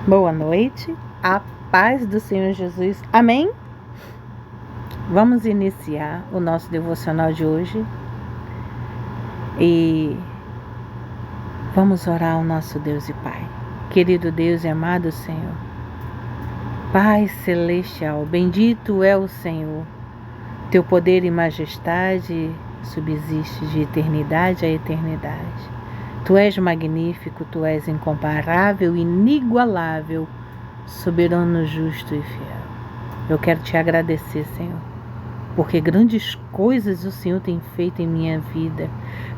Boa noite, a paz do Senhor Jesus, amém? Vamos iniciar o nosso devocional de hoje e vamos orar ao nosso Deus e Pai. Querido Deus e amado Senhor, Pai celestial, bendito é o Senhor, teu poder e majestade subsiste de eternidade a eternidade. Tu és magnífico, Tu és incomparável, inigualável, soberano, justo e fiel. Eu quero Te agradecer, Senhor, porque grandes coisas o Senhor tem feito em minha vida.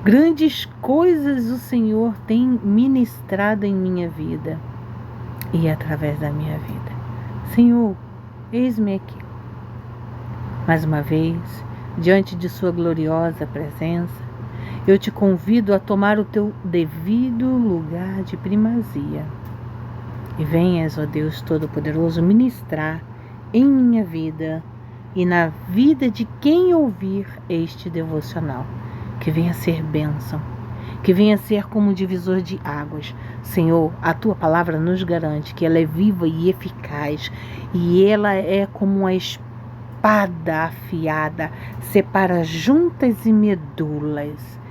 Grandes coisas o Senhor tem ministrado em minha vida e através da minha vida. Senhor, eis-me aqui, mais uma vez, diante de Sua gloriosa presença. Eu te convido a tomar o teu devido lugar de primazia. E venhas, ó Deus Todo-Poderoso, ministrar em minha vida e na vida de quem ouvir este devocional. Que venha ser bênção, que venha ser como um divisor de águas. Senhor, a tua palavra nos garante que ela é viva e eficaz, e ela é como uma espada afiada, separa juntas e medulas.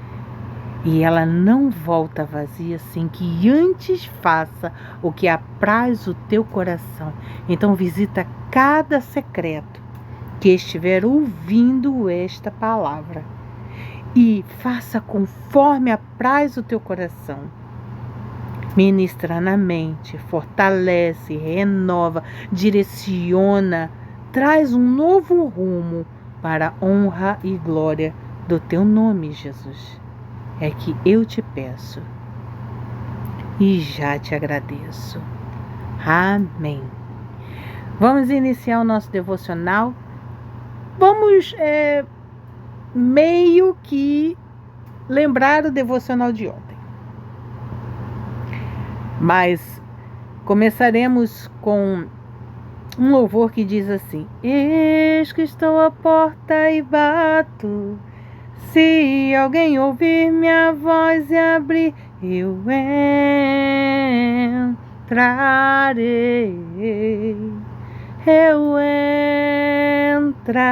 E ela não volta vazia sem que antes faça o que apraz o teu coração. Então visita cada secreto que estiver ouvindo esta palavra e faça conforme apraz o teu coração. Ministra na mente, fortalece, renova, direciona, traz um novo rumo para a honra e glória do teu nome, Jesus. É que eu te peço e já te agradeço. Amém. Vamos iniciar o nosso devocional. Vamos meio que lembrar o devocional de ontem. Mas começaremos com um louvor que diz assim: eis que estou à porta e bato. Se alguém ouvir minha voz e abrir, eu entrarei, eu entrarei.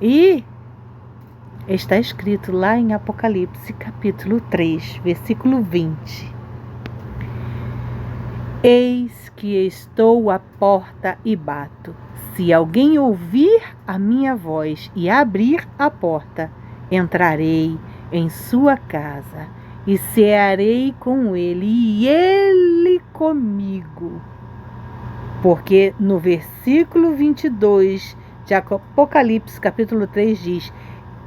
E está escrito lá em Apocalipse, capítulo 3, versículo 20. Eis que estou à porta e bato. Se alguém ouvir a minha voz e abrir a porta, entrarei em sua casa e cearei com ele e ele comigo. Porque no versículo 22 de Apocalipse, capítulo 3, diz: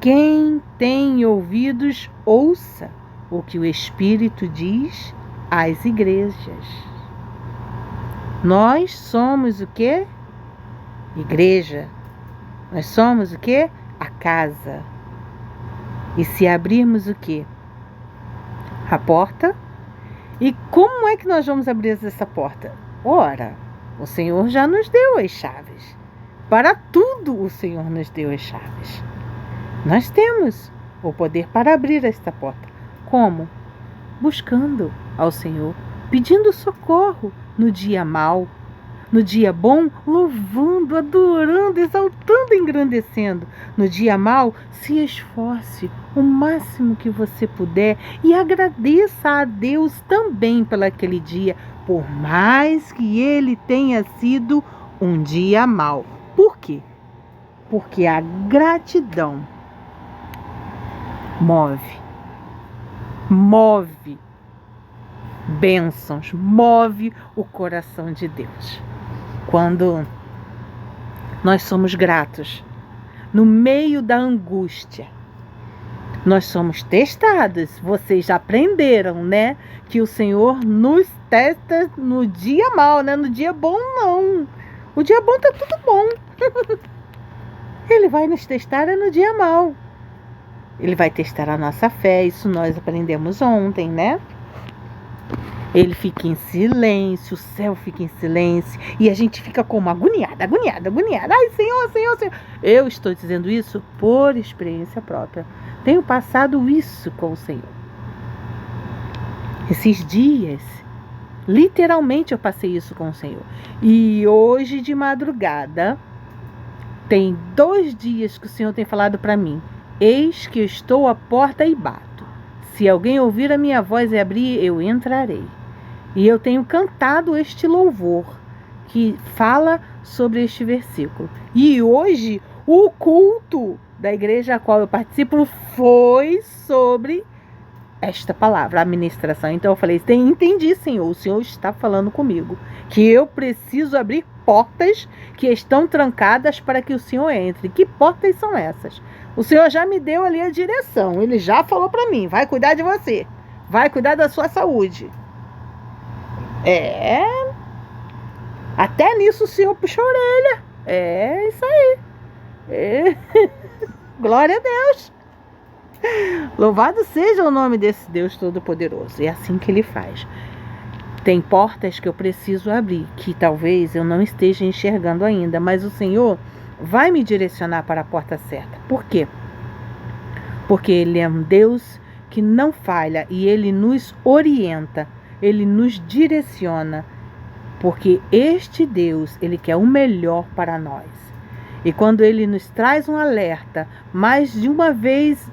quem tem ouvidos, ouça o que o Espírito diz às igrejas. Nós somos o quê? Igreja. Nós somos o quê? A casa. E se abrirmos o quê? A porta. E como é que nós vamos abrir essa porta? Ora, o Senhor já nos deu as chaves. Para tudo o Senhor nos deu as chaves. Nós temos o poder para abrir esta porta. Como? Buscando ao Senhor, pedindo socorro no dia mau. No dia bom, louvando, adorando, exaltando, engrandecendo. No dia mau, se esforce o máximo que você puder e agradeça a Deus também pelo aquele dia, por mais que ele tenha sido um dia mau. Por quê? Porque a gratidão move bênçãos, move o coração de Deus. Quando nós somos gratos, no meio da angústia, nós somos testados. Vocês já aprenderam, né? Que o Senhor nos testa no dia mau, né? No dia bom, não. O dia bom tá tudo bom. Ele vai nos testar no dia mau. Ele vai testar a nossa fé. Isso nós aprendemos ontem, né? Ele fica em silêncio, o céu fica em silêncio e a gente fica como agoniada. Ai, Senhor. Eu estou dizendo isso por experiência própria. Tenho passado isso com o Senhor. Esses dias, literalmente eu passei isso com o Senhor. E hoje de madrugada, tem 2 dias que o Senhor tem falado para mim: eis que estou à porta e bato. Se alguém ouvir a minha voz e abrir, eu entrarei. E eu tenho cantado este louvor que fala sobre este versículo. E hoje o culto da igreja a qual eu participo foi sobre esta palavra, a ministração. Então eu falei: entendi, Senhor, o Senhor está falando comigo, que eu preciso abrir portas que estão trancadas para que o Senhor entre. Que portas são essas? O Senhor já me deu ali a direção, Ele já falou para mim: vai cuidar de você, vai cuidar da sua saúde. Até nisso o Senhor puxou a orelha. É isso aí. Glória a Deus. Louvado seja o nome desse Deus Todo-Poderoso. É assim que Ele faz. Tem portas que eu preciso abrir, que talvez eu não esteja enxergando ainda, mas o Senhor vai me direcionar para a porta certa. Por quê? Porque Ele é um Deus que não falha e Ele nos orienta, Ele nos direciona, porque este Deus, Ele quer o melhor para nós. E quando Ele nos traz um alerta, mais de uma vez,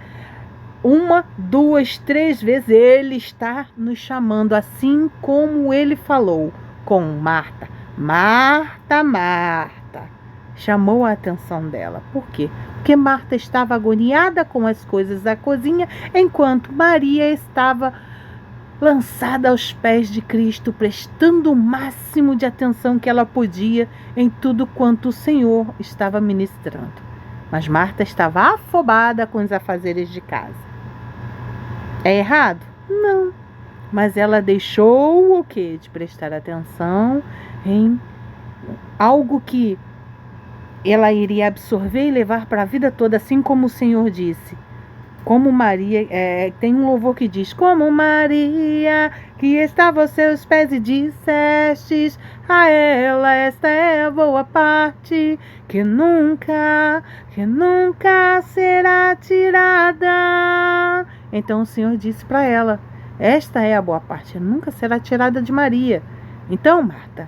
1, 2, 3 vezes, Ele está nos chamando, assim como Ele falou com Marta. Marta, Marta. Chamou a atenção dela. Por quê? Porque Marta estava agoniada com as coisas da cozinha, enquanto Maria estava lançada aos pés de Cristo, prestando o máximo de atenção que ela podia em tudo quanto o Senhor estava ministrando. Mas Marta estava afobada com os afazeres de casa. É errado? Não. Mas ela deixou o quê? De prestar atenção em algo que ela iria absorver e levar para a vida toda, assim como o Senhor disse. Como Maria, tem um louvor que diz: como Maria, que estava aos seus pés e dissestes a ela, esta é a boa parte, que nunca será tirada. Então o Senhor disse para ela: esta é a boa parte, nunca será tirada de Maria. Então, Marta,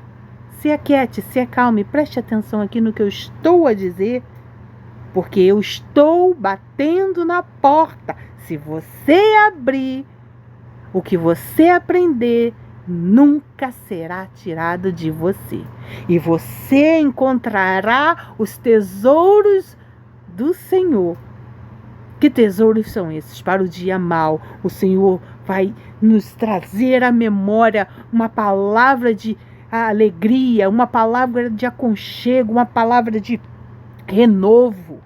se aquiete, se acalme, preste atenção aqui no que eu estou a dizer, porque eu estou batendo na porta. Se você abrir, o que você aprender nunca será tirado de você. E você encontrará os tesouros do Senhor. Que tesouros são esses? Para o dia mau, o Senhor vai nos trazer à memória uma palavra de alegria, uma palavra de aconchego, uma palavra de renovo.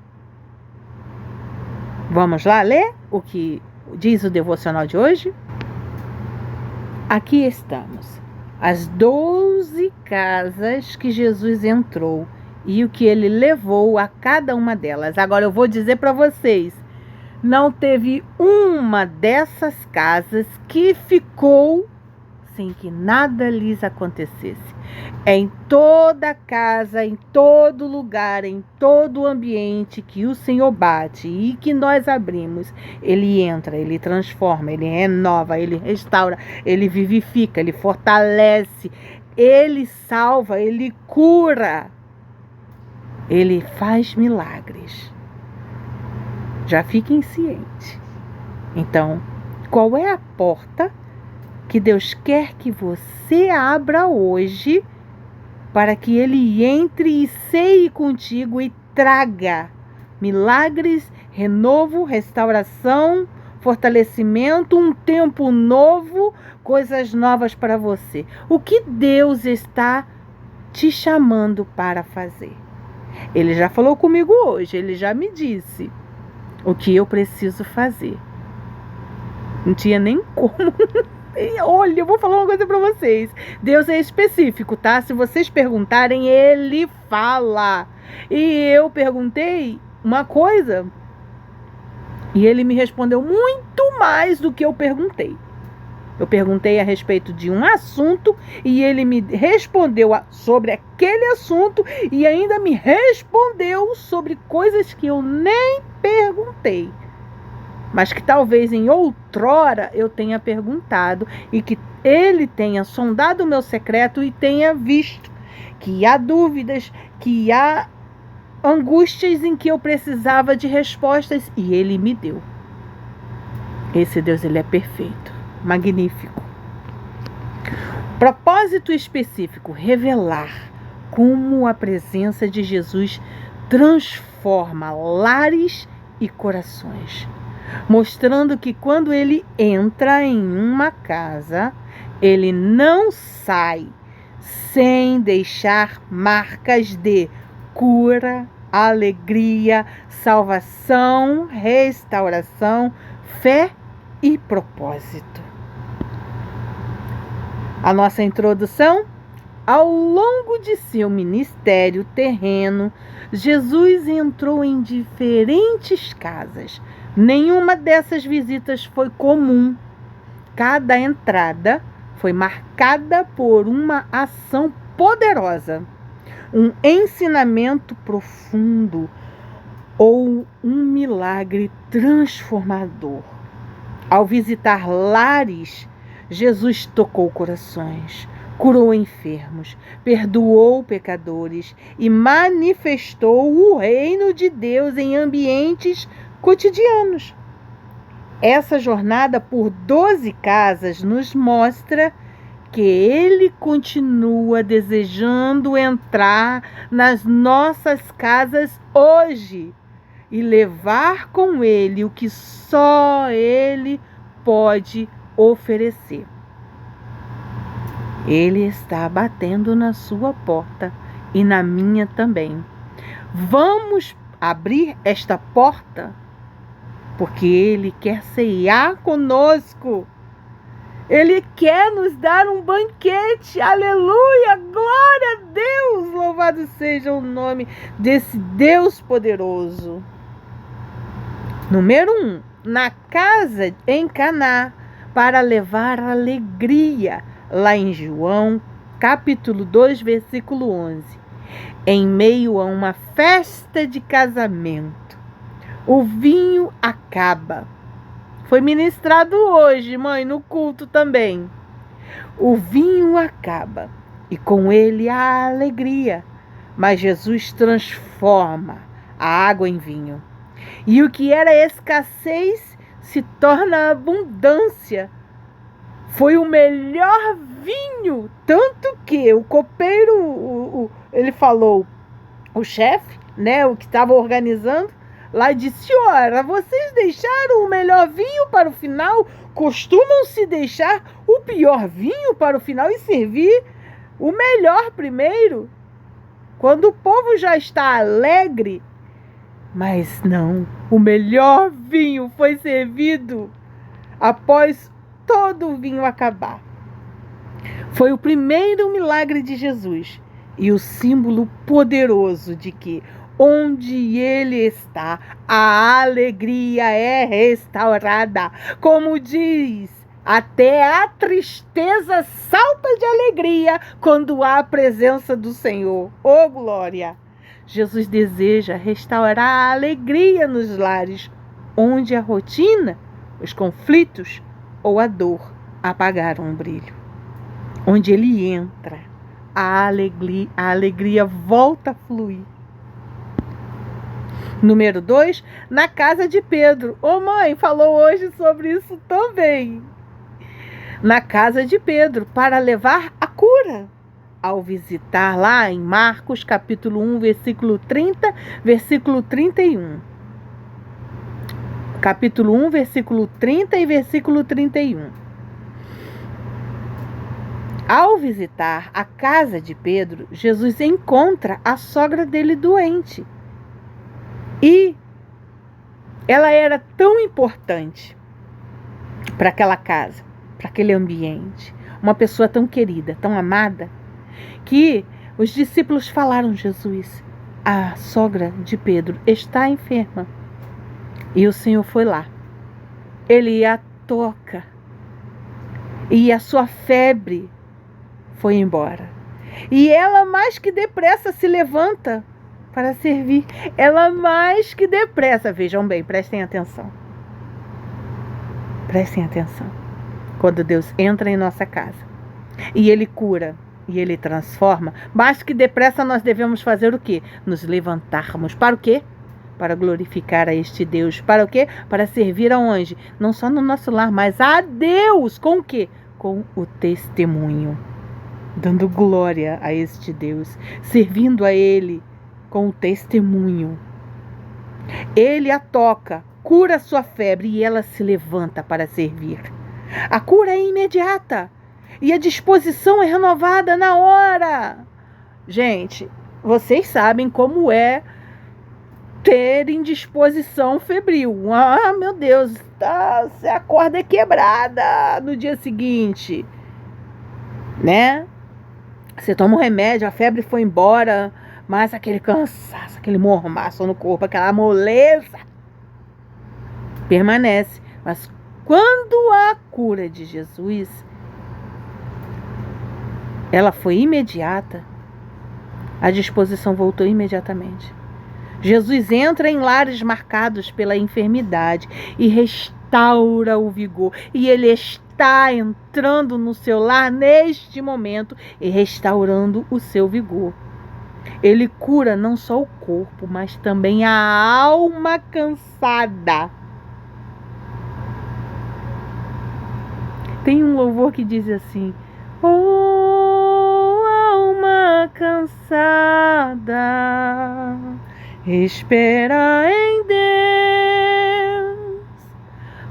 Vamos lá ler o que diz o devocional de hoje? Aqui estamos. As 12 casas que Jesus entrou e o que Ele levou a cada uma delas. Agora eu vou dizer para vocês, não teve uma dessas casas que ficou sem que nada lhes acontecesse. Em toda casa, em todo lugar, em todo ambiente que o Senhor bate e que nós abrimos, Ele entra, Ele transforma, Ele renova, Ele restaura, Ele vivifica, Ele fortalece, Ele salva, Ele cura, Ele faz milagres. Já fiquem cientes. Então, qual é a porta que Deus quer que você abra hoje para que Ele entre e ceie contigo e traga milagres, renovo, restauração, fortalecimento, um tempo novo, coisas novas para você? O que Deus está te chamando para fazer? Ele já falou comigo hoje, Ele já me disse o que eu preciso fazer. Não tinha nem como. Olha, eu vou falar uma coisa para vocês. Deus é específico, tá? Se vocês perguntarem, Ele fala. E eu perguntei uma coisa e Ele me respondeu muito mais do que eu perguntei. Eu perguntei a respeito de um assunto e Ele me respondeu sobre aquele assunto e ainda me respondeu sobre coisas que eu nem perguntei. mas que talvez em outrora eu tenha perguntado e que ele tenha sondado o meu secreto e tenha visto que há dúvidas, que há angústias em que eu precisava de respostas e ele me deu. Esse Deus, ele é perfeito, magnífico. Propósito específico: revelar como a presença de Jesus transforma lares e corações, mostrando que quando ele entra em uma casa, ele não sai sem deixar marcas de cura, alegria, salvação, restauração, fé e propósito. A nossa introdução: ao longo de seu ministério terreno, Jesus entrou em diferentes casas. Nenhuma dessas visitas foi comum. Cada entrada foi marcada por uma ação poderosa, um ensinamento profundo ou um milagre transformador. Ao visitar lares, Jesus tocou corações, curou enfermos, perdoou pecadores e manifestou o reino de Deus em ambientes cotidianos. Essa jornada por 12 casas nos mostra que ele continua desejando entrar nas nossas casas hoje e levar com ele o que só ele pode oferecer. Ele está batendo na sua porta e na minha também. Vamos abrir esta porta, porque ele quer ceiar conosco. Ele quer nos dar um banquete. Aleluia! Glória a Deus! Louvado seja o nome desse Deus poderoso. Número 1. Na casa em Caná, para levar alegria. Lá em João, capítulo 2, versículo 11. Em meio a uma festa de casamento, o vinho acaba. Foi ministrado hoje, mãe, no culto também. O vinho acaba e com ele a alegria. Mas Jesus transforma a água em vinho. E o que era escassez se torna abundância. Foi o melhor vinho, tanto que o copeiro, ele falou, o chefe, né, o que estava organizando, lá disse: ora, vocês deixaram o melhor vinho para o final? Costumam-se deixar o pior vinho para o final e servir o melhor primeiro, quando o povo já está alegre. Mas não, o melhor vinho foi servido após todo o vinho acabar. Foi o primeiro milagre de Jesus e o símbolo poderoso de que onde ele está, a alegria é restaurada. Como diz, até a tristeza salta de alegria quando há a presença do Senhor. Oh, glória! Jesus deseja restaurar a alegria nos lares onde a rotina, os conflitos ou a dor apagaram o brilho. Onde ele entra, a alegria volta a fluir. Número 2, na casa de Pedro. Mãe, falou hoje sobre isso também. Na casa de Pedro, para levar a cura. Ao visitar lá em Marcos, capítulo 1, versículo 30, versículo 31. Capítulo 1, versículo 30 e versículo 31. Ao visitar a casa de Pedro, Jesus encontra a sogra dele doente. E ela era tão importante para aquela casa, para aquele ambiente. Uma pessoa tão querida, tão amada, que os discípulos falaram: Jesus, a sogra de Pedro está enferma. E o Senhor foi lá. Ele a toca. E a sua febre foi embora. E ela mais que depressa se levanta para servir. Ela mais que depressa, vejam bem, prestem atenção. Prestem atenção. Quando Deus entra em nossa casa e Ele cura e Ele transforma, mais que depressa nós devemos fazer o quê? Nos levantarmos. Para o quê? Para glorificar a este Deus. Para o quê? Para servir aonde? Não só no nosso lar, mas a Deus. Com o quê? Com o testemunho. Dando glória a este Deus. Servindo a Ele com o testemunho. Ele a toca, cura a sua febre e ela se levanta para servir. A cura é imediata e a disposição é renovada na hora. Gente, vocês sabem como é ter indisposição febril. Ah, meu Deus, a corda é quebrada no dia seguinte, né? Você toma um remédio, a febre foi embora, mas aquele cansaço, aquele mormaço no corpo, aquela moleza permanece. Mas quando a cura de Jesus, ela foi imediata, a disposição voltou imediatamente. Jesus entra em lares marcados pela enfermidade e restaura o vigor. E Ele está entrando no seu lar neste momento e restaurando o seu vigor. Ele cura não só o corpo, mas também a alma cansada. Tem um louvor que diz assim: oh, alma cansada, espera em Deus,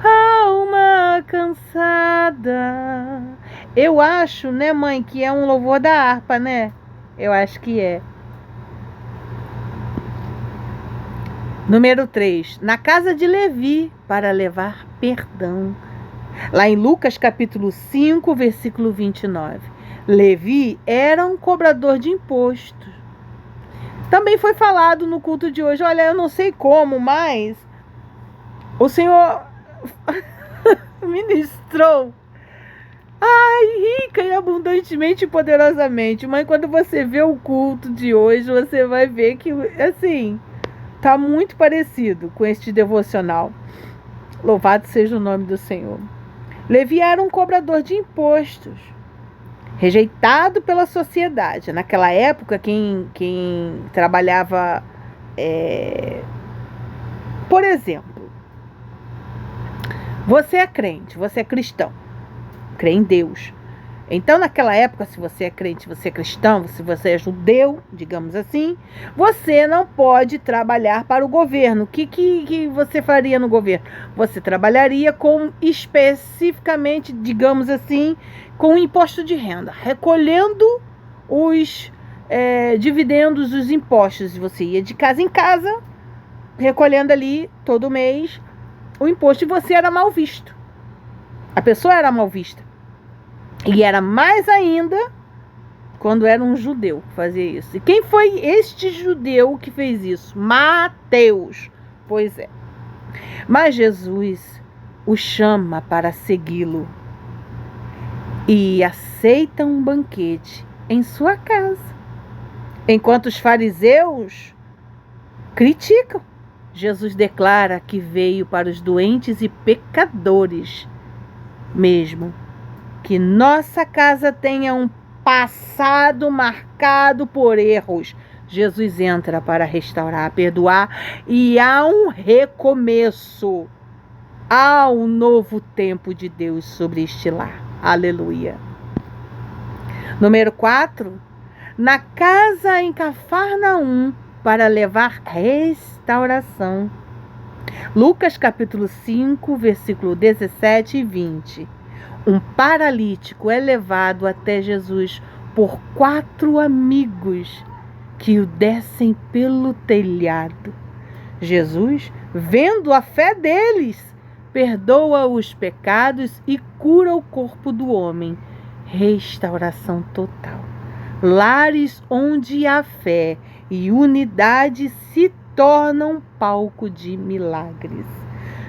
alma cansada. Eu acho, né, mãe, que é um louvor da harpa, né? Eu acho que é. Número 3. Na casa de Levi, para levar perdão. Lá em Lucas capítulo 5, versículo 29. Levi era um cobrador de impostos. Também foi falado no culto de hoje. Olha, eu não sei como, mas o Senhor ministrou. Ai, rica e abundantemente e poderosamente. Mas quando você vê o culto de hoje, você vai ver que, assim, tá muito parecido com este devocional. Louvado seja o nome do Senhor. Levi era um cobrador de impostos, rejeitado pela sociedade. Naquela época, quem trabalhava, por exemplo, você é crente, você é cristão, crê em Deus. Então, naquela época, se você é crente, você é cristão, se você é judeu, digamos assim, você não pode trabalhar para o governo. O que você faria no governo? Você trabalharia com, especificamente, digamos assim, com imposto de renda, recolhendo os dividendos, os impostos. Você ia de casa em casa, recolhendo ali todo mês o imposto, e você era mal visto. A pessoa era mal vista. E era mais ainda quando era um judeu que fazia isso. E quem foi este judeu que fez isso? Mateus. Pois é. Mas Jesus o chama para segui-lo e aceita um banquete em sua casa. Enquanto os fariseus criticam, Jesus declara que veio para os doentes e pecadores mesmo. Que nossa casa tenha um passado marcado por erros. Jesus entra para restaurar, perdoar, e há um recomeço. Há um novo tempo de Deus sobre este lar. Aleluia. Número 4. Na casa em Cafarnaum, para levar restauração. Lucas capítulo 5, versículo 17 e 20. Um paralítico é levado até Jesus por 4 amigos que o descem pelo telhado. Jesus, vendo a fé deles, perdoa os pecados e cura o corpo do homem. Restauração total. Lares onde a fé e unidade se tornam palco de milagres.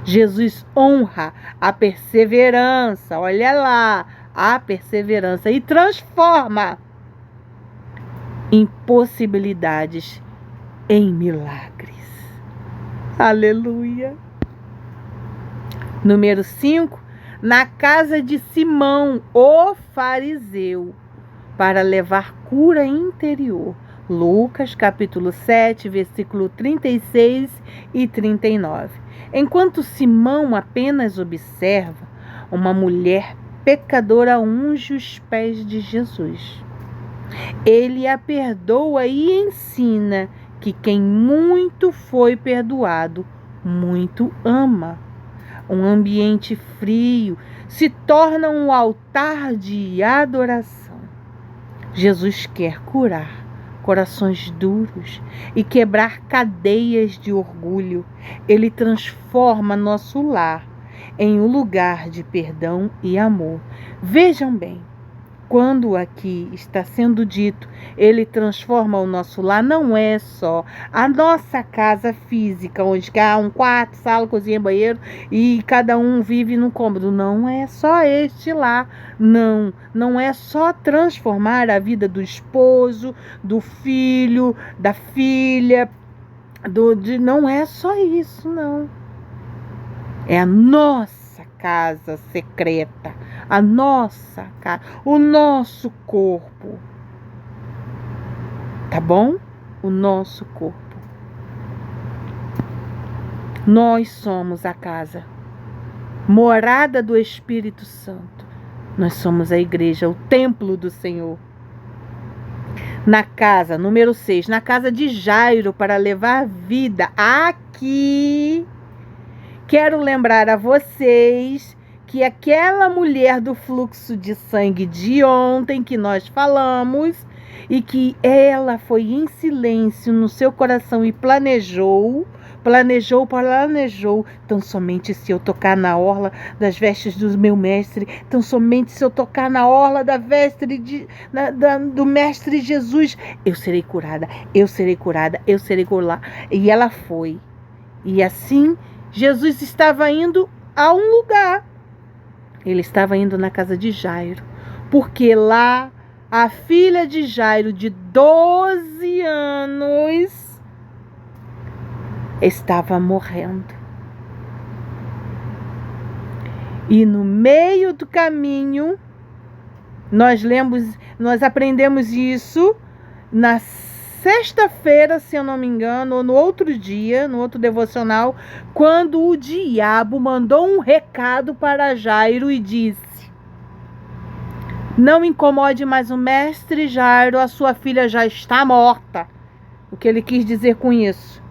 Jesus honra a perseverança, olha lá, a perseverança, e transforma impossibilidades em milagres. Aleluia. Número 5. na casa de Simão, o fariseu, para levar cura interior. Lucas, capítulo 7, versículo 36 e 39. Enquanto Simão apenas observa, uma mulher pecadora unge os pés de Jesus. Ele a perdoa e ensina que quem muito foi perdoado, muito ama. Um ambiente frio se torna um altar de adoração. Jesus quer curar corações duros e quebrar cadeias de orgulho. Ele transforma nosso lar em um lugar de perdão e amor. Vejam bem, quando aqui está sendo dito, ele transforma o nosso lar, não é só a nossa casa física, onde há um quarto, sala, cozinha, banheiro e cada um vive num cômodo. Não é só este lar. Não é só transformar a vida do esposo, do filho, da filha, não é só isso, não. É a nossa casa secreta, a nossa casa, o nosso corpo. Tá bom? O nosso corpo. Nós somos a casa, morada do Espírito Santo. Nós somos a igreja, o templo do Senhor. Na casa, número 6, na casa de Jairo, para levar vida. Aqui, quero lembrar a vocês que aquela mulher do fluxo de sangue de ontem que nós falamos, e que ela foi em silêncio no seu coração e planejou, tão somente se eu tocar na orla das vestes do meu mestre, tão somente se eu tocar na orla da veste do mestre Jesus, eu serei curada, eu serei curada. E ela foi. E assim, Jesus estava indo a um lugar. Ele estava indo na casa de Jairo, porque lá a filha de Jairo, de 12 anos, estava morrendo. E no meio do caminho, nós aprendemos isso na sexta-feira, se eu não me engano, ou no outro dia, no outro devocional, quando o diabo mandou um recado para Jairo e disse: não incomode mais o mestre Jairo, a sua filha já está morta. O que ele quis dizer com isso?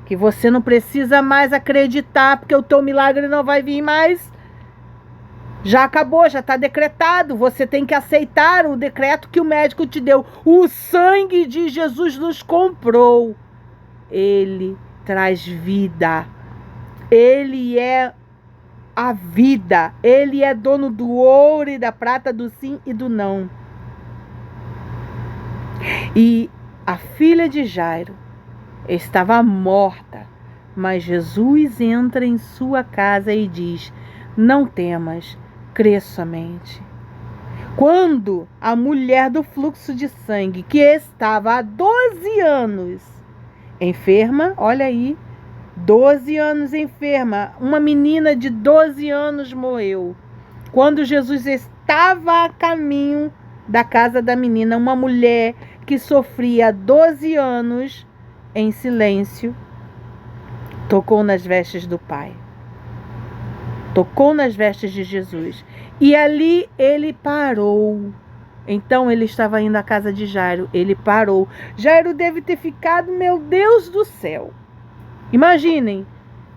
Que você não precisa mais acreditar, porque o teu milagre não vai vir mais. Já acabou, já está decretado. Você tem que aceitar o decreto que o médico te deu. O sangue de Jesus nos comprou. Ele traz vida. Ele é a vida. Ele é dono do ouro e da prata, do sim e do não. E a filha de Jairo estava morta, mas Jesus entra em sua casa e diz: não temas, crê somente. Quando a mulher do fluxo de sangue, que estava há 12 anos enferma, olha aí, 12 anos enferma, uma menina de 12 anos morreu. Quando Jesus estava a caminho da casa da menina, uma mulher que sofria há 12 anos, em silêncio, tocou nas vestes do Pai. Tocou nas vestes de Jesus. E ali ele parou. Então ele estava indo à casa de Jairo. Ele parou. Jairo deve ter ficado, meu Deus do céu. Imaginem,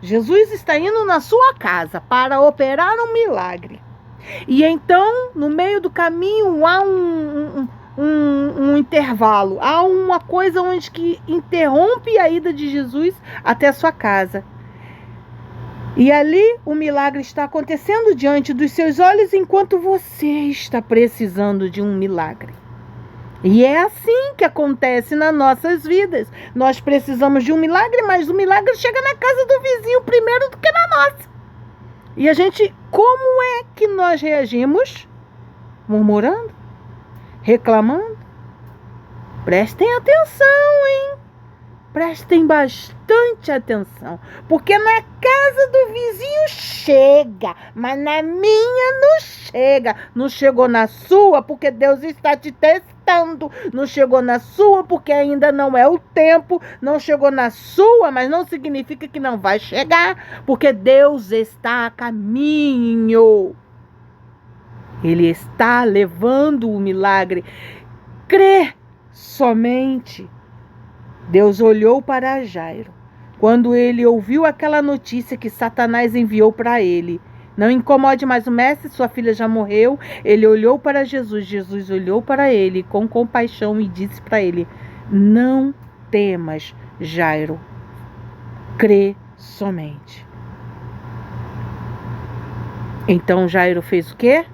Jesus está indo na sua casa para operar um milagre. E então, no meio do caminho, há um intervalo. Há uma coisa onde que interrompe a ida de Jesus até a sua casa. E ali o milagre está acontecendo diante dos seus olhos enquanto você está precisando de um milagre. E é assim que acontece nas nossas vidas. Nós precisamos de um milagre, mas o milagre chega na casa do vizinho primeiro do que na nossa. E a gente, como é que nós reagimos? Murmurando? Reclamando? Prestem atenção, hein? Prestem bastante atenção, porque na casa do vizinho chega, mas na minha não chega. Não chegou na sua porque Deus está te testando. Não chegou na sua porque ainda não é o tempo. Não chegou na sua, mas não significa que não vai chegar, porque Deus está a caminho. Ele está levando o milagre. Crê somente. Deus olhou para Jairo. Quando ele ouviu aquela notícia que Satanás enviou para ele: não incomode mais o mestre, sua filha já morreu. Ele olhou para Jesus. Jesus olhou para ele com compaixão e disse para ele: não temas, Jairo. Crê somente. Então Jairo fez o quê?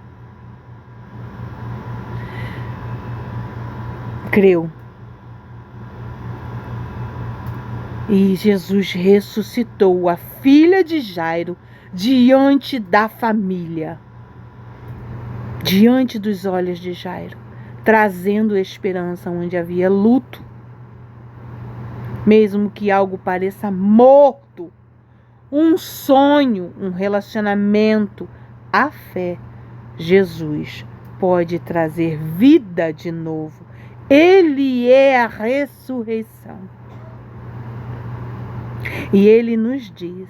Creu. E Jesus ressuscitou a filha de Jairo diante da família, diante dos olhos de Jairo, trazendo esperança onde havia luto. Mesmo que algo pareça morto, um sonho, um relacionamento, a fé, Jesus pode trazer vida de novo. Ele é a ressurreição. E Ele nos diz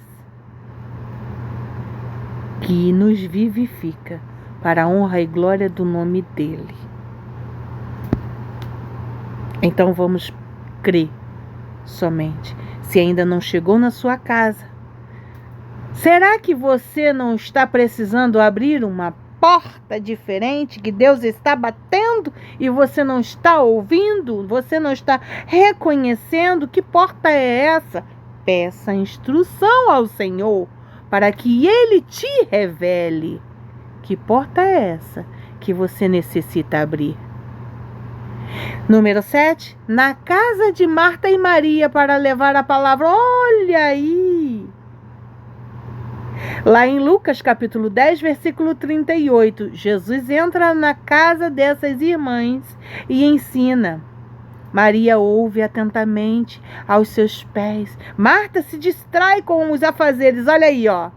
que nos vivifica para a honra e glória do nome dEle. Então vamos crer somente. Se ainda não chegou na sua casa, será que você não está precisando abrir uma porta diferente que Deus está batendo e você não está ouvindo? Você não está reconhecendo? Que porta é essa? Peça instrução ao Senhor para que Ele te revele. Que porta é essa que você necessita abrir? Número 7. Na casa de Marta e Maria para levar a palavra. Olha aí! Lá em Lucas capítulo 10, versículo 38, Jesus entra na casa dessas irmãs e ensina. Maria ouve atentamente aos seus pés. Marta se distrai com os afazeres. Olha aí, ó,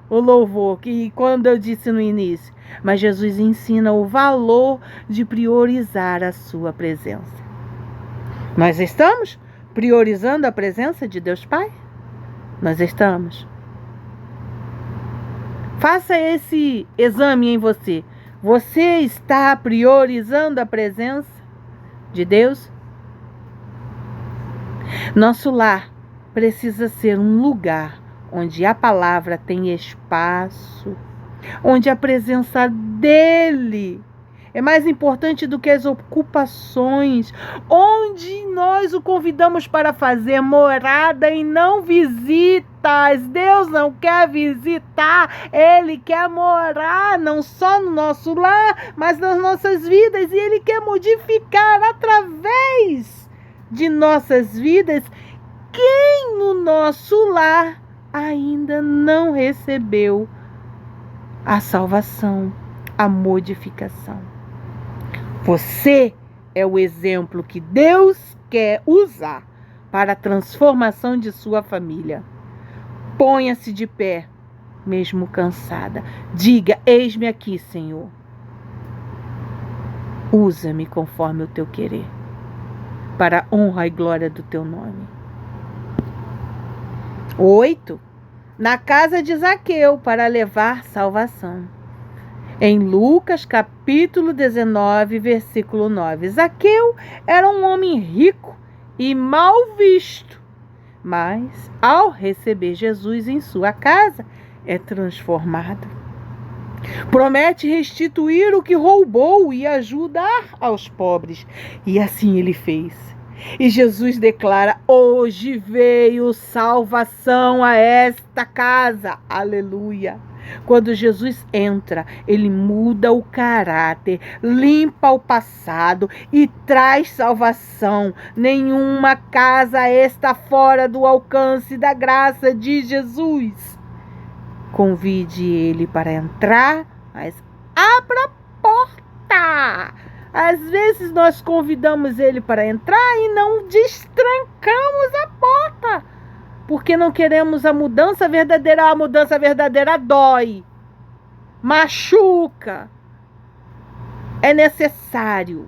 o louvor que quando eu disse no início. Mas Jesus ensina o valor de priorizar a sua presença. Nós estamos priorizando a presença de Deus Pai? Nós estamos. Faça esse exame em você. Você está priorizando a presença de Deus? Nosso lar precisa ser um lugar onde a palavra tem espaço, onde a presença dEle é mais importante do que as ocupações, onde nós o convidamos para fazer morada e não visitas. Deus não quer visitar, Ele quer morar não só no nosso lar, mas nas nossas vidas, e Ele quer modificar através de nossas vidas quem no nosso lar ainda não recebeu a salvação, a modificação. Você é o exemplo que Deus quer usar para a transformação de sua família. Ponha-se de pé, mesmo cansada. Diga: eis-me aqui, Senhor. Usa-me conforme o teu querer, para a honra e glória do teu nome. 8. Na casa de Zaqueu, para levar salvação. Em Lucas capítulo 19, versículo 9. Zaqueu era um homem rico e mal visto, mas ao receber Jesus em sua casa, é transformado. Promete restituir o que roubou e ajudar aos pobres. E assim ele fez. E Jesus declara: hoje veio salvação a esta casa. Aleluia. Quando Jesus entra, ele muda o caráter, limpa o passado e traz salvação. Nenhuma casa está fora do alcance da graça de Jesus. Convide ele para entrar, mas abra a porta. Às vezes nós convidamos ele para entrar e não destrancamos a porta. porque não queremos a mudança verdadeira. A mudança verdadeira dói, machuca, é necessário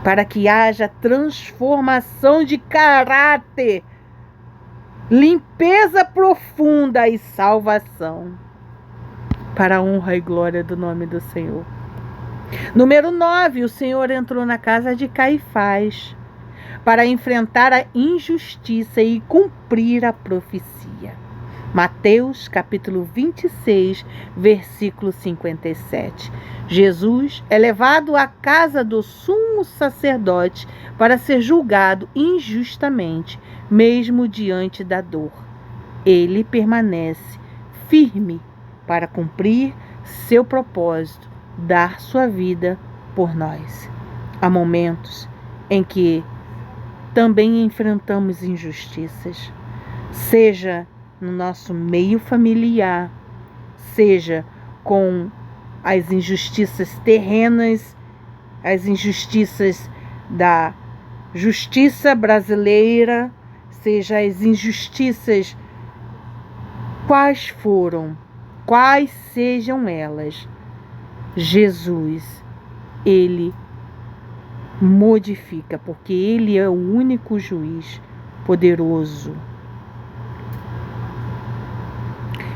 para que haja transformação de caráter, limpeza profunda e salvação, para a honra e glória do nome do Senhor. Número 9, o Senhor entrou na casa de Caifás para enfrentar a injustiça e cumprir a profecia. Mateus capítulo 26, versículo 57. Jesus é levado à casa do sumo sacerdote para ser julgado injustamente, mesmo diante da dor. Ele permanece firme para cumprir seu propósito, dar sua vida por nós. Há momentos em que também enfrentamos injustiças, seja no nosso meio familiar, seja com as injustiças terrenas, as injustiças da justiça brasileira, seja as injustiças quais foram, quais sejam elas. Jesus, Ele modifica, porque Ele é o único juiz poderoso.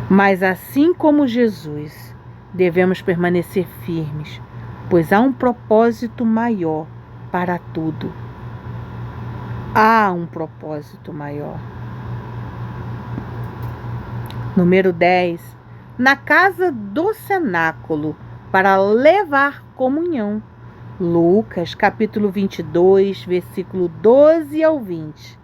Mas assim como Jesus, devemos permanecer firmes, pois há um propósito maior para tudo. Há um propósito maior. Número 10. Na casa do cenáculo, para levar comunhão. Lucas, capítulo 22, versículo 12 ao 20.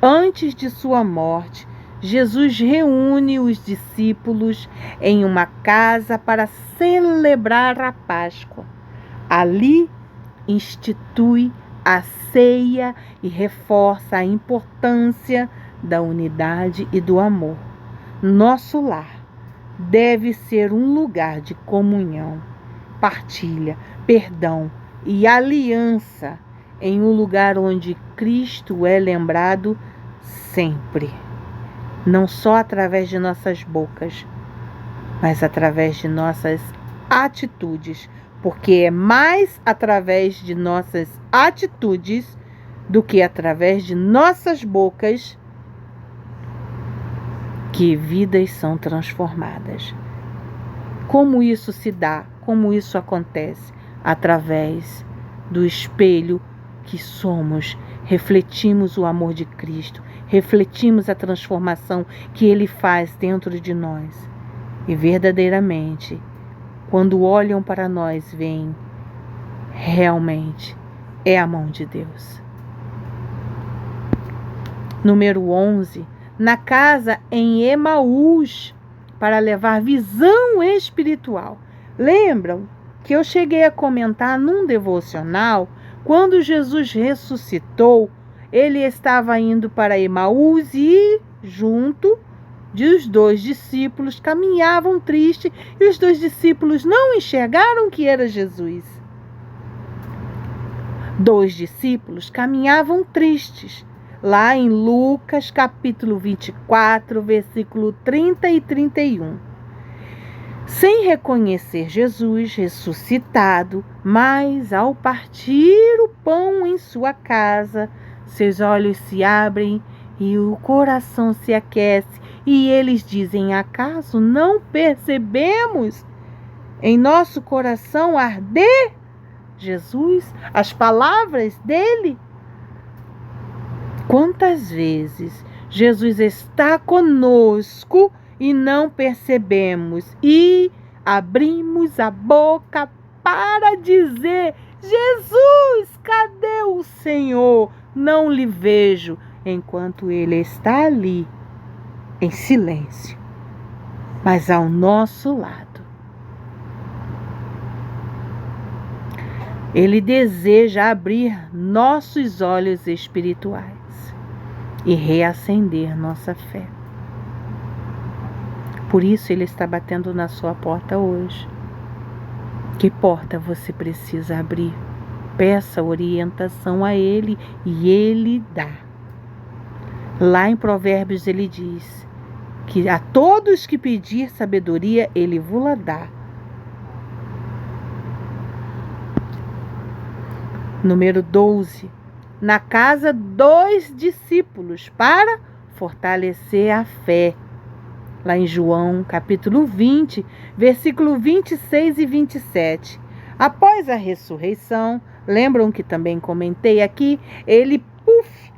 Antes de sua morte, Jesus reúne os discípulos em uma casa para celebrar a Páscoa. Ali, institui a ceia e reforça a importância da unidade e do amor. Nosso lar deve ser um lugar de comunhão, partilha, perdão e aliança, em um lugar onde Cristo é lembrado sempre. Não só através de nossas bocas, mas através de nossas atitudes, porque é mais através de nossas atitudes do que através de nossas bocas que vidas são transformadas. Como isso se dá? Como isso acontece? Através do espelho que somos, refletimos o amor de Cristo, refletimos a transformação que Ele faz dentro de nós. E verdadeiramente, quando olham para nós, veem, realmente é a mão de Deus. Número 11. Na casa em Emaús, para levar visão espiritual. Lembram que eu cheguei a comentar num devocional, quando Jesus ressuscitou, ele estava indo para Emaús e, junto dos 2 discípulos, caminhavam tristes, e os 2 discípulos não enxergaram que era Jesus. 2 discípulos caminhavam tristes. Lá em Lucas, capítulo 24, versículo 30 e 31. Sem reconhecer Jesus ressuscitado, mas ao partir o pão em sua casa, seus olhos se abrem e o coração se aquece, e eles dizem: acaso não percebemos em nosso coração arder Jesus, as palavras dele? Quantas vezes Jesus está conosco e não percebemos e abrimos a boca para dizer: Jesus, cadê o Senhor? Não lhe vejo, enquanto Ele está ali, em silêncio, mas ao nosso lado. Ele deseja abrir nossos olhos espirituais e reacender nossa fé. Por isso Ele está batendo na sua porta hoje. Que porta você precisa abrir? Peça orientação a Ele e Ele dá. Lá em Provérbios ele diz que a todos que pedir sabedoria, ele vos-la dá. Número 12. Na casa dos discípulos, para fortalecer a fé. Lá em João, capítulo 20, versículo 26 e 27. Após a ressurreição, lembram que também comentei aqui, ele,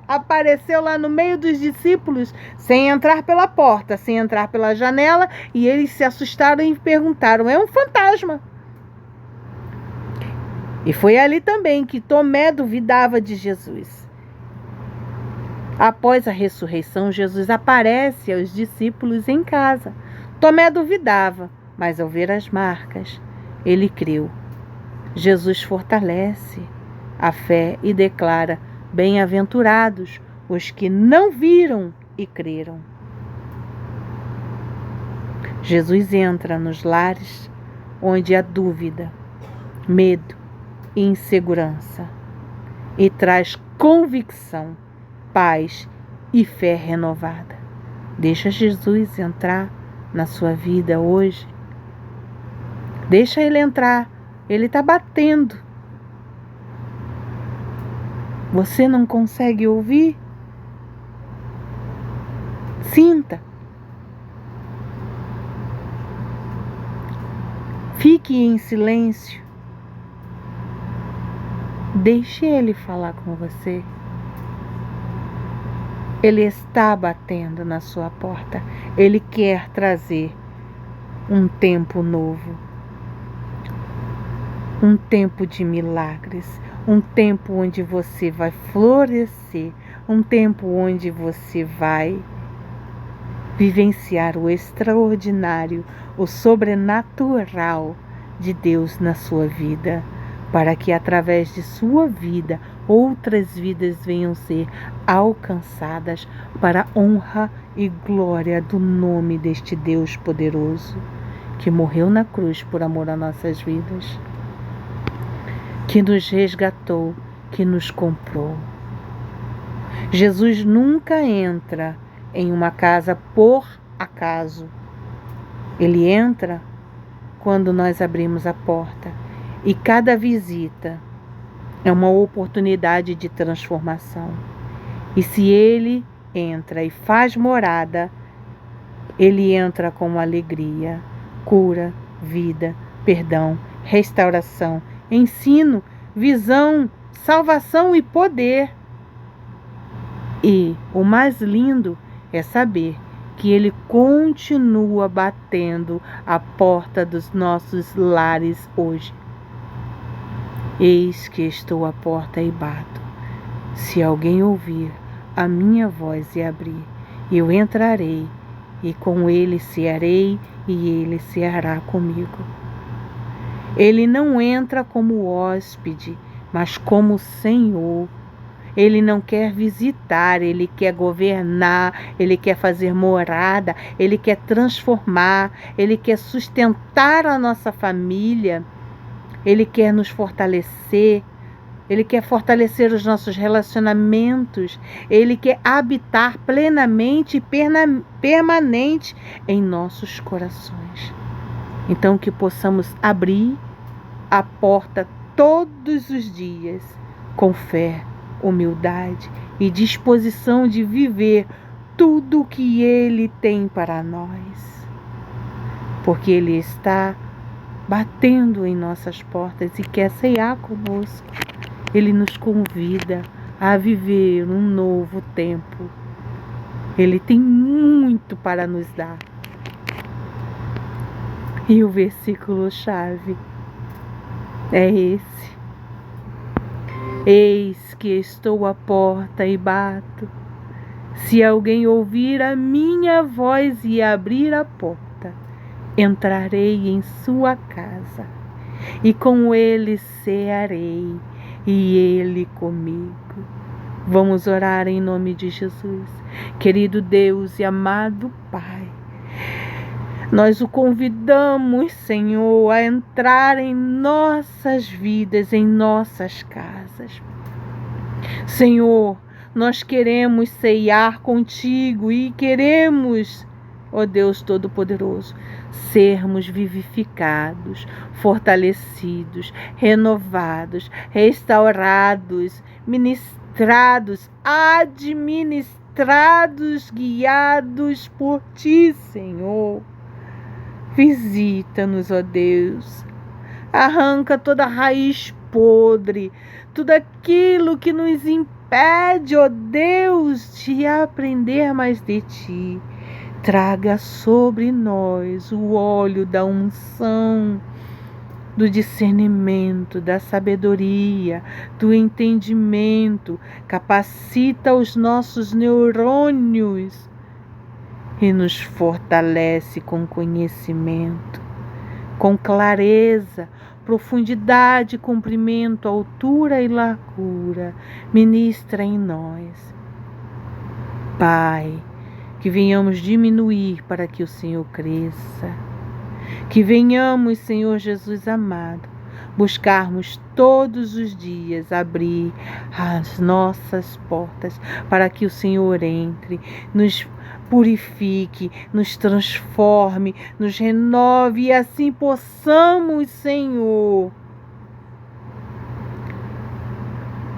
apareceu lá no meio dos discípulos, sem entrar pela porta, sem entrar pela janela, e eles se assustaram e perguntaram: é um fantasma? E foi ali também que Tomé duvidava de Jesus. Após a ressurreição, Jesus aparece aos discípulos em casa. Tomé duvidava, mas ao ver as marcas, ele creu. Jesus fortalece a fé e declara: bem-aventurados os que não viram e creram. Jesus entra nos lares onde há dúvida, medo e insegurança e traz convicção, paz e fé renovada. Deixa Jesus entrar na sua vida hoje. Deixa ele entrar. Ele está batendo. Você não consegue ouvir? Sinta. Fique em silêncio. Deixe ele falar com você. Ele está batendo na sua porta. Ele quer trazer um tempo novo. Um tempo de milagres. Um tempo onde você vai florescer. Um tempo onde você vai vivenciar o extraordinário, o sobrenatural de Deus na sua vida, para que através de sua vida outras vidas venham ser alcançadas para a honra e glória do nome deste Deus poderoso que morreu na cruz por amor a nossas vidas, que nos resgatou, que nos comprou. Jesus nunca entra em uma casa por acaso. Ele entra quando nós abrimos a porta. E cada visita é uma oportunidade de transformação. E se ele entra e faz morada, ele entra com alegria, cura, vida, perdão, restauração, ensino, visão, salvação e poder. E o mais lindo é saber que ele continua batendo a porta dos nossos lares hoje. Eis que estou à porta e bato. Se alguém ouvir a minha voz e abrir, eu entrarei, e com ele cearei, e ele ceará comigo. Ele não entra como hóspede, mas como Senhor. Ele não quer visitar, ele quer governar, ele quer fazer morada, ele quer transformar, ele quer sustentar a nossa família. Ele quer nos fortalecer, ele quer fortalecer os nossos relacionamentos, ele quer habitar plenamente e permanente em nossos corações. Então que possamos abrir a porta todos os dias com fé, humildade e disposição de viver tudo o que ele tem para nós. Porque ele está batendo em nossas portas e quer ceiar conosco. Ele nos convida a viver um novo tempo. Ele tem muito para nos dar. E o versículo-chave é esse: eis que estou à porta e bato. Se alguém ouvir a minha voz e abrir a porta, entrarei em sua casa, e com ele cearei, e ele comigo. Vamos orar em nome de Jesus. Querido Deus e amado Pai, nós o convidamos, Senhor, a entrar em nossas vidas, em nossas casas. Senhor, nós queremos ceiar contigo e queremos, ó Deus Todo-Poderoso, sermos vivificados, fortalecidos, renovados, restaurados, ministrados, administrados, guiados por Ti, Senhor. Visita-nos, ó Deus. Arranca toda raiz podre, tudo aquilo que nos impede, ó Deus, de aprender mais de Ti. Traga sobre nós o óleo da unção, do discernimento, da sabedoria, do entendimento. Capacita os nossos neurônios e nos fortalece com conhecimento, com clareza, profundidade, comprimento, altura e largura. Ministra em nós, Pai, que venhamos diminuir para que o Senhor cresça. Que venhamos, Senhor Jesus amado, buscarmos todos os dias abrir as nossas portas para que o Senhor entre, nos purifique, nos transforme, nos renove e assim possamos, Senhor,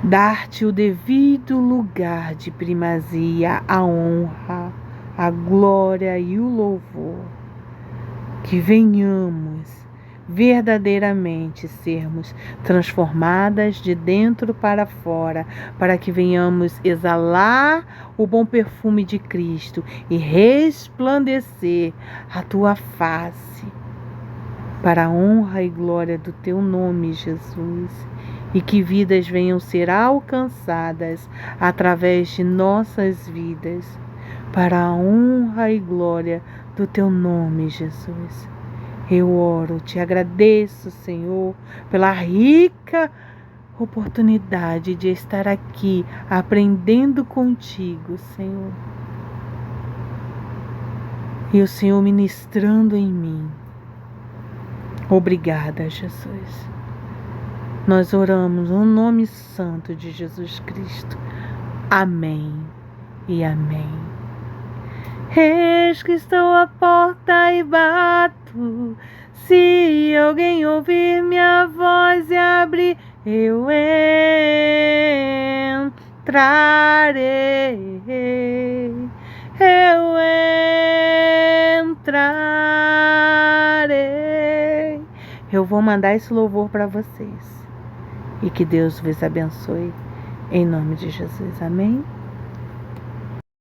dar-te o devido lugar de primazia, a honra, a glória e o louvor. Que venhamos verdadeiramente sermos transformadas de dentro para fora, para que venhamos exalar o bom perfume de Cristo e resplandecer a Tua face, para a honra e glória do Teu nome, Jesus. E que vidas venham ser alcançadas através de nossas vidas, para a honra e glória do Teu nome, Jesus. Eu oro, te agradeço, Senhor, pela rica oportunidade de estar aqui aprendendo contigo, Senhor. E o Senhor ministrando em mim. Obrigada, Jesus. Nós oramos no nome santo de Jesus Cristo. Amém e amém. Eis que estou à porta e bato. Se alguém ouvir minha voz e abrir, eu entrarei. Eu entrarei. Eu vou mandar esse louvor para vocês. E que Deus vos abençoe. Em nome de Jesus. Amém.